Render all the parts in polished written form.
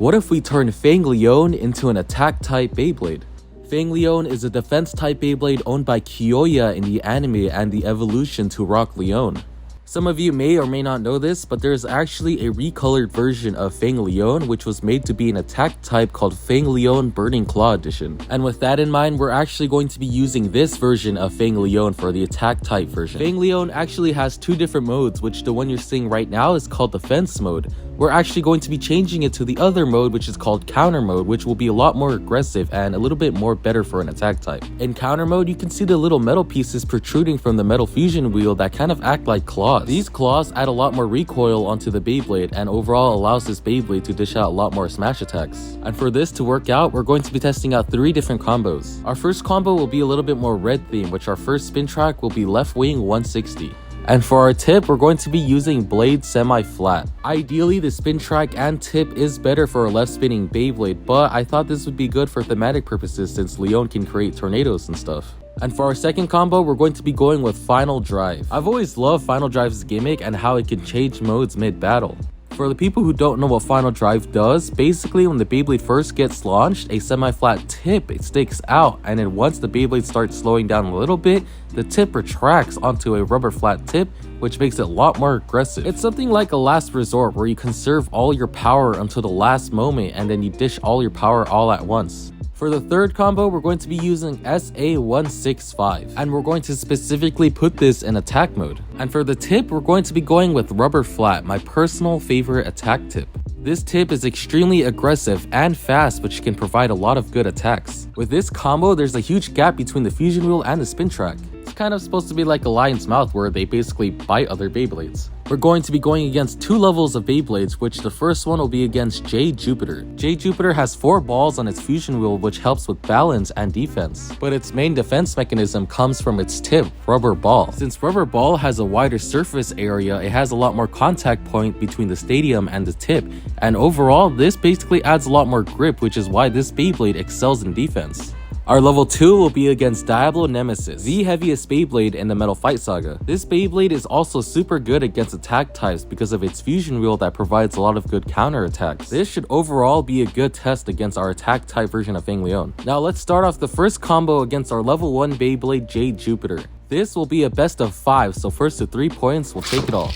What if we turn Fang Leone into an attack type Beyblade? Fang Leone is a defense type Beyblade owned by Kyoya in the anime and the evolution to Rock Leone. Some of you may or may not know this, but there is actually a recolored version of Fang Leone which was made to be an attack type called Fang Leone Burning Claw Edition. And with that in mind, we're actually going to be using this version of Fang Leone for the attack type version. Fang Leone actually has two different modes, which the one you're seeing right now is called defense mode. We're actually going to be changing it to the other mode, which is called counter mode, which will be a lot more aggressive and a little bit more better for an attack type. In counter mode, you can see the little metal pieces protruding from the metal fusion wheel that kind of act like claws. These claws add a lot more recoil onto the Beyblade and overall allows this Beyblade to dish out a lot more smash attacks. And for this to work out, we're going to be testing out 3 different combos. Our first combo will be a little bit more red theme, which our first spin track will be left wing 160. And for our tip, we're going to be using blade semi-flat. Ideally, the spin track and tip is better for a left spinning Beyblade, but I thought this would be good for thematic purposes since Leone can create tornadoes and stuff. And for our second combo, we're going to be going with Final Drive. I've always loved Final Drive's gimmick and how it can change modes mid-battle. For the people who don't know what Final Drive does, basically when the Beyblade first gets launched, a semi-flat tip sticks out, and then once the Beyblade starts slowing down a little bit, the tip retracts onto a rubber flat tip, which makes it a lot more aggressive. It's something like a last resort where you conserve all your power until the last moment and then you dish all your power all at once. For the third combo, we're going to be using SA165, and we're going to specifically put this in attack mode. And for the tip, we're going to be going with Rubber Flat, my personal favorite attack tip. This tip is extremely aggressive and fast, which can provide a lot of good attacks. With this combo, there's a huge gap between the fusion wheel and the spin track. It's kind of supposed to be like a lion's mouth where they basically bite other Beyblades. We're going to be going against 2 levels of Beyblades, which the first one will be against J Jupiter. J Jupiter has 4 balls on its fusion wheel, which helps with balance and defense. But its main defense mechanism comes from its tip, Rubber Ball. Since Rubber Ball has a wider surface area, it has a lot more contact point between the stadium and the tip. And overall, this basically adds a lot more grip, which is why this Beyblade excels in defense. Our level 2 will be against Diablo Nemesis, the heaviest Beyblade in the Metal Fight Saga. This Beyblade is also super good against attack types because of its fusion wheel that provides a lot of good counter attacks. This should overall be a good test against our attack type version of Fang Leone. Now let's start off the first combo against our level 1 Beyblade J Jupiter. This will be a best of 5, so first to 3 points will take it all.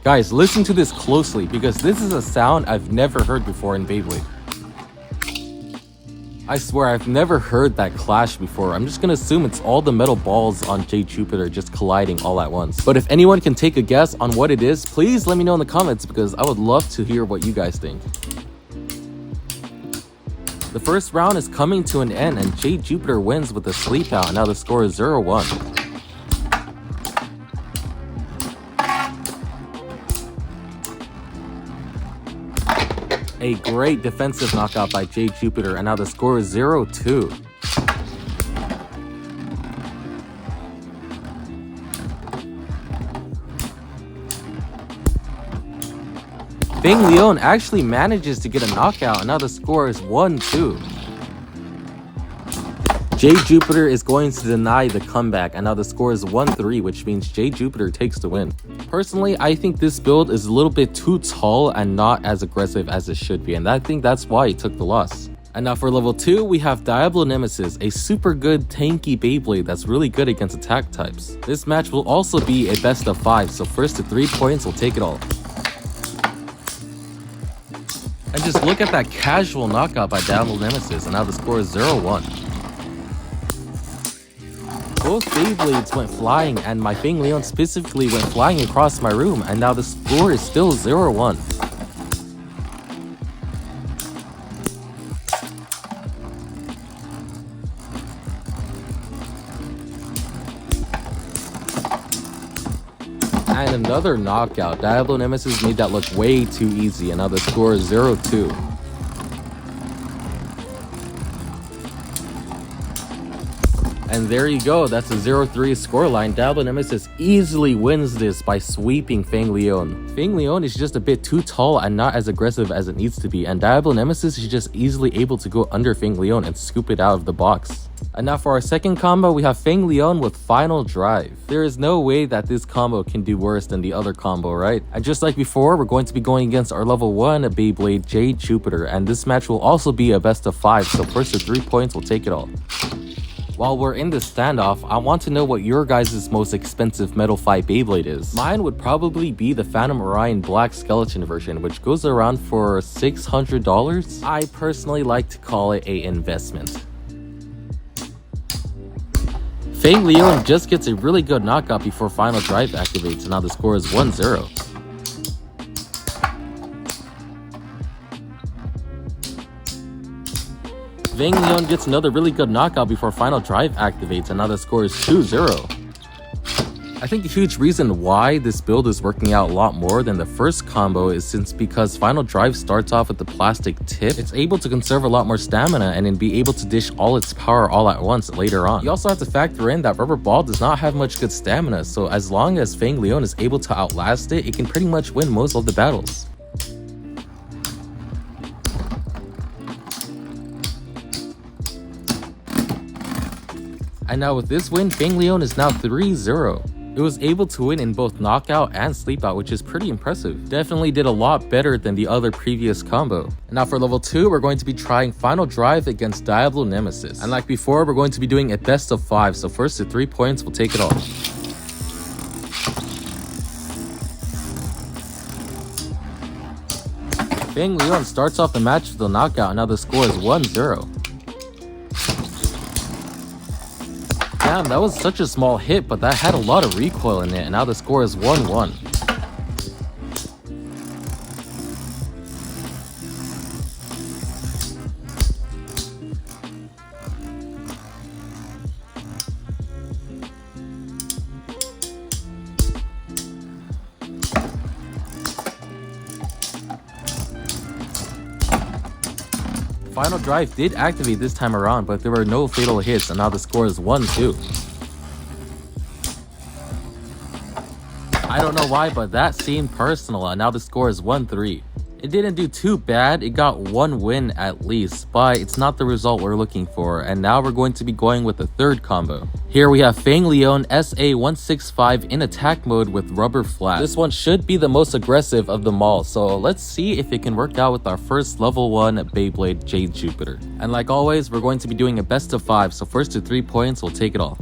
Guys, listen to this closely because this is a sound I've never heard before in Beyblade. I swear I've never heard that clash before. I'm just gonna assume it's all the metal balls on J Jupiter just colliding all at once. But if anyone can take a guess on what it is, please let me know in the comments because I would love to hear what you guys think. The first round is coming to an end and J Jupiter wins with a sleep out, and now the score is 0-1. A great defensive knockout by J Jupiter, and now the score is 0-2. Fang Leone actually manages to get a knockout, and now the score is 1-2. J Jupiter is going to deny the comeback, and now the score is 1-3, which means J Jupiter takes the win. Personally, I think this build is a little bit too tall and not as aggressive as it should be, and I think that's why it took the loss. And now for level 2, we have Diablo Nemesis, a super good tanky Beyblade that's really good against attack types. This match will also be a best of 5, so first to 3 points will take it all. And just look at that casual knockout by Diablo Nemesis, and now the score is 0-1. Both Beyblades went flying, and my Fang Leone specifically went flying across my room, and now the score is still 0-1. And another knockout. Diablo Nemesis made that look way too easy, and now the score is 0-2. And there you go, that's a 0-3 scoreline. Diablo Nemesis easily wins this by sweeping Fang Leone. Fang Leone is just a bit too tall and not as aggressive as it needs to be, and Diablo Nemesis is just easily able to go under Fang Leone and scoop it out of the box. And now for our second combo, we have Fang Leone with Final Drive. There is no way that this combo can do worse than the other combo, right? And just like before, we're going to be going against our level 1 Beyblade Jade Jupiter, and this match will also be a best of 5, so first to 3 points will take it all. While we're in this standoff, I want to know what your guys' most expensive Metal Fight Beyblade is. Mine would probably be the Phantom Orion Black Skeleton version, which goes around for $600. I personally like to call it an investment. Fang Leone just gets a really good knockout before Final Drive activates, and now the score is 1-0. Fang Leone gets another really good knockout before Final Drive activates, and now the score is 2-0. I think a huge reason why this build is working out a lot more than the first combo is because Final Drive starts off with the plastic tip. It's able to conserve a lot more stamina and then be able to dish all its power all at once later on. You also have to factor in that Rubber Ball does not have much good stamina, so as long as Fang Leone is able to outlast it, it can pretty much win most of the battles. And now with this win, Fang Leone is now 3-0. It was able to win in both knockout and sleep out, which is pretty impressive. Definitely did a lot better than the other previous combo. And now for level 2, we're going to be trying Final Drive against Diablo Nemesis. And like before, we're going to be doing a best of 5, so first to 3 points will take it all. Fang Leone starts off the match with a knockout, and now the score is 1-0. Damn, that was such a small hit, but that had a lot of recoil in it, and now the score is 1-1. Final Drive did activate this time around, but there were no fatal hits, and now the score is 1-2. I don't know why, but that seemed personal, and now the score is 1-3. It didn't do too bad, it got one win at least, but it's not the result we're looking for, and now we're going to be going with the third combo. Here we have Fang Leone SA165 in attack mode with rubber flat. This one should be the most aggressive of them all, so let's see if it can work out with our first level 1 Beyblade Jade Jupiter. And like always, we're going to be doing a best of 5, so first to 3 points will take it all.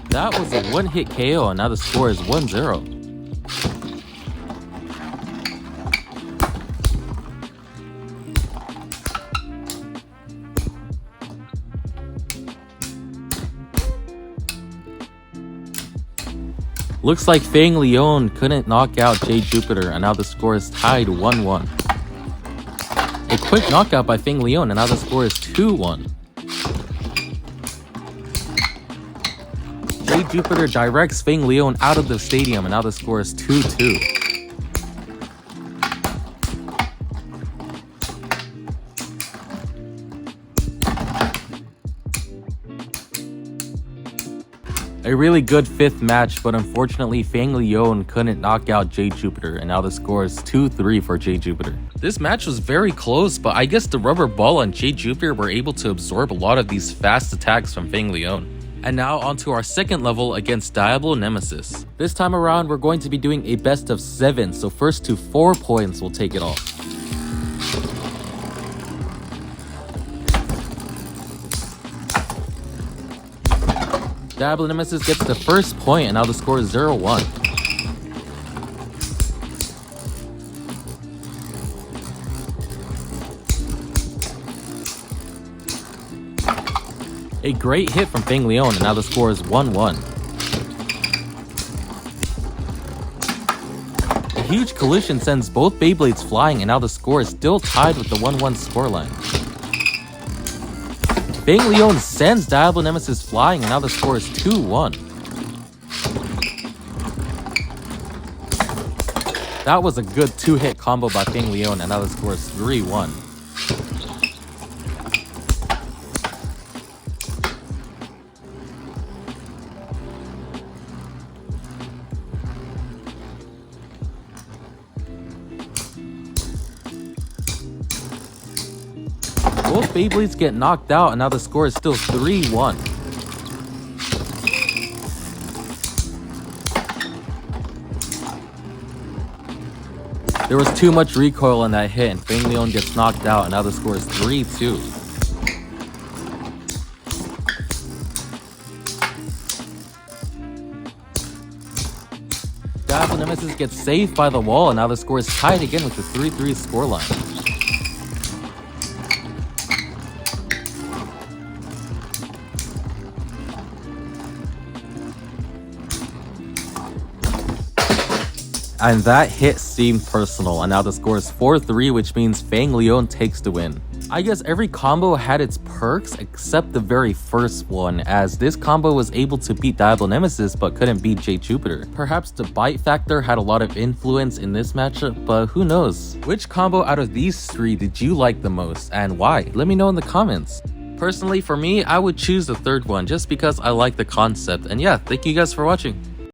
That was a one-hit KO, and now the score is 1-0. Looks like Fang Leone couldn't knock out Jade Jupiter, and now the score is tied 1-1. A quick knockout by Fang Leone, and now the score is 2-1. Jade Jupiter directs Fang Leone out of the stadium, and now the score is 2-2. A really good fifth match, but unfortunately Fang Leone couldn't knock out Jade Jupiter, and now the score is 2-3 for Jade Jupiter. This match was very close, but I guess the rubber ball on Jade Jupiter were able to absorb a lot of these fast attacks from Fang Leone. And now onto our second level against Diablo Nemesis. This time around, we're going to be doing a best of 7, so first to 4 points will take it all. Diablo Nemesis gets the first point, and now the score is 0-1. A great hit from Fang Leone, and now the score is 1-1. A huge collision sends both Beyblades flying, and now the score is still tied with the 1-1 scoreline. Fang Leone sends Diablo Nemesis flying, and now the score is 2-1. That was a good 2-hit combo by Fang Leone, and now the score is 3-1. Both Beyblades get knocked out and now the score is still 3-1. There was too much recoil on that hit and Fang Leone gets knocked out and now the score is 3-2. Dazzle Nemesis gets saved by the wall and now the score is tied again with the 3-3 scoreline. And that hit seemed personal, and now the score is 4-3, which means Fang Leone takes the win. I guess every combo had its perks except the very first one, as this combo was able to beat Diablo Nemesis but couldn't beat J Jupiter. Perhaps the bite factor had a lot of influence in this matchup, but who knows? Which combo out of these three did you like the most, and why? Let me know in the comments. Personally, for me, I would choose the third one just because I like the concept, and yeah, thank you guys for watching.